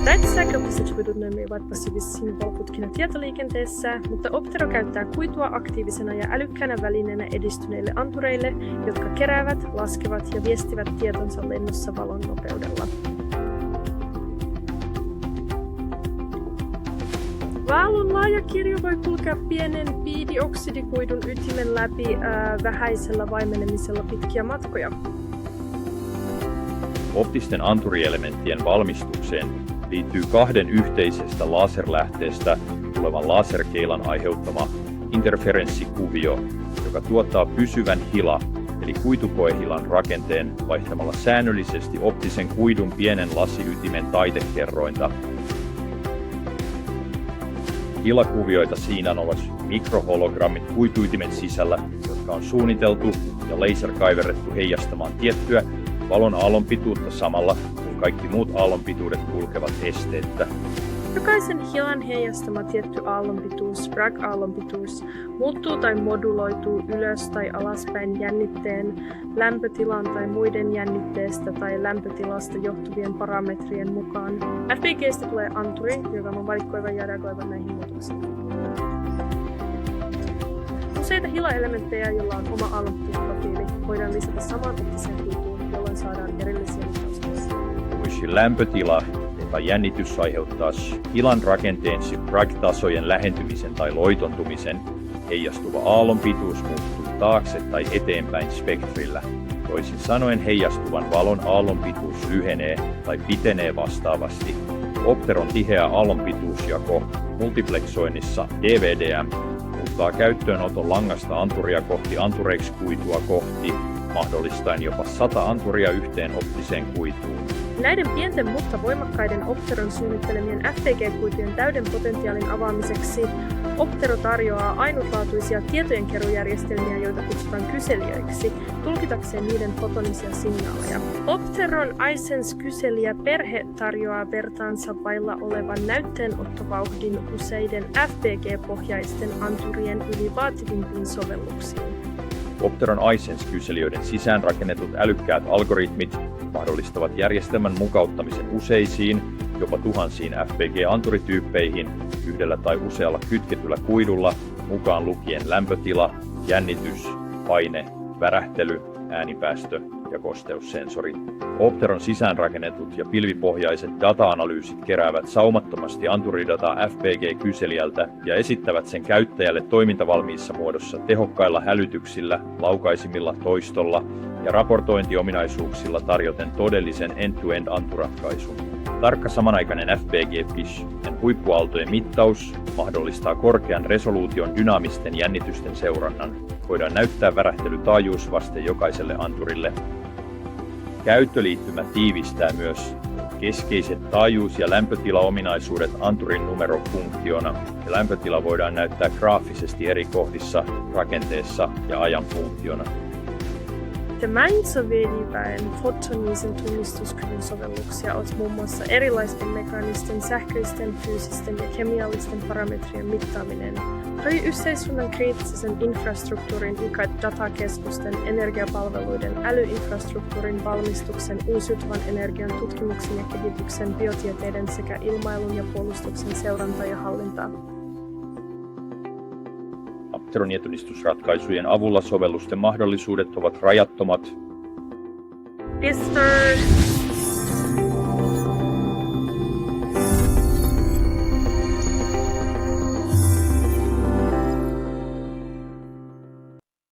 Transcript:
Näitä sähköiset kuidut toimivat passiivisina valoputkinä tietoliikenteessä, mutta Optero käyttää kuitua aktiivisena ja älykkäänä välineenä edistyneille antureille, jotka keräävät, laskevat ja viestivät tietonsa lennossa valon nopeudella. Valon laaja kirjo voi kulkea pienen piidioksidikuidun ytimen läpi vähäisellä vaimenemisella pitkiä matkoja. Optisten anturielementtien valmistukseen liittyy kahden yhteisestä laserlähteestä tulevan laserkeilan aiheuttama interferenssikuvio, joka tuottaa pysyvän eli kuitukoehilan rakenteen vaihtamalla säännöllisesti optisen kuidun pienen lasiytimen taitekerrointa. Hilakuvioita siinä ovat mikrohologrammit kuituytimen sisällä, jotka on suunniteltu ja laserkaiverrettu heijastamaan tiettyä valon aallonpituutta samalla, kun kaikki muut aallonpituudet kulkevat esteettä. Jokaisen hilan heijastama tietty aallonpituus, Bragg-aallonpituus, muuttuu tai moduloituu ylös- tai alaspäin jännitteen, lämpötilan tai muiden jännitteestä tai lämpötilasta johtuvien parametrien mukaan. FPG:stä tulee anturi, joka on valikoiva ja reagoiva näihin muutoksiin. Useita hilaelementtejä, joilla on oma aallonpituusprofiili, voidaan lisätä samaan optiseen kuituun, jolloin saadaan erillisiä mittaustuksia. Voisi lämpötila tai jännitys aiheuttaa hilan rakenteen Bragg-tasojen lähentymisen tai loitontumisen, heijastuva aallonpituus muuttuu taakse tai eteenpäin spektrillä. Toisin sanoen heijastuvan valon aallonpituus lyhenee tai pitenee vastaavasti. Opteron tiheä aallonpituusjako multiplexoinnissa DVDM muuttaa käyttöönoton langasta anturia kohti antureiksi kuitua kohti, mahdollistaen jopa 100 anturia yhteen optiseen kuituun. Näiden pienten mutta voimakkaiden Opteron suunnittelemien FPG-kuitujen täyden potentiaalin avaamiseksi Optero tarjoaa ainutlaatuisia tietojenkeruujärjestelmiä, joita kutsutaan kyselijöiksi, tulkitakseen niiden fotonisia signaaleja. Opteron iSense-kyselijäperhe tarjoaa vertaansa vailla olevan näytteenottovauhdin useiden FPG-pohjaisten anturien yli vaativimpiin sovelluksiin. Opteron iSense-kyselijöiden sisään rakennetut älykkäät algoritmit mahdollistavat järjestelmän mukauttamisen useisiin, jopa tuhansiin FPG-anturityyppeihin yhdellä tai usealla kytketyllä kuidulla, mukaan lukien lämpötila, jännitys, paine, värähtely, äänipäästö ja kosteussensorit. Opteron sisäänrakennetut ja pilvipohjaiset data-analyysit keräävät saumattomasti anturidataa FPG-kyselijältä ja esittävät sen käyttäjälle toimintavalmiissa muodossa tehokkailla hälytyksillä, laukaisimilla, toistolla ja raportointiominaisuuksilla tarjoten todellisen end-to-end anturatkaisun. Tarkka samanaikainen FPG-PISH huippuaaltojen mittaus mahdollistaa korkean resoluution dynaamisten jännitysten seurannan. Voidaan näyttää värähtelytaajuusvaste jokaiselle anturille. Käyttöliittymä tiivistää myös keskeiset taajuus- ja lämpötilaominaisuudet anturin numerofunktiona, ja lämpötila voidaan näyttää graafisesti eri kohdissa, rakenteessa ja ajan funktiona. Tämän sovelliväen fotonisen tunnistuskyvyn sovelluksia ovat muun muassa erilaisten mekaanisten, sähköisten, fyysisten ja kemiallisten parametrien mittaaminen, yhteiskunnan kriittisen infrastruktuurin datakeskusten, energiapalveluiden, älyinfrastruktuurin valmistuksen, uusiutuvan energian tutkimuksen ja kehityksen, biotieteiden sekä ilmailun ja puolustuksen seuranta ja hallintaa. Opteron tunnistusratkaisujen avulla sovellusten mahdollisuudet ovat rajattomat. Pistol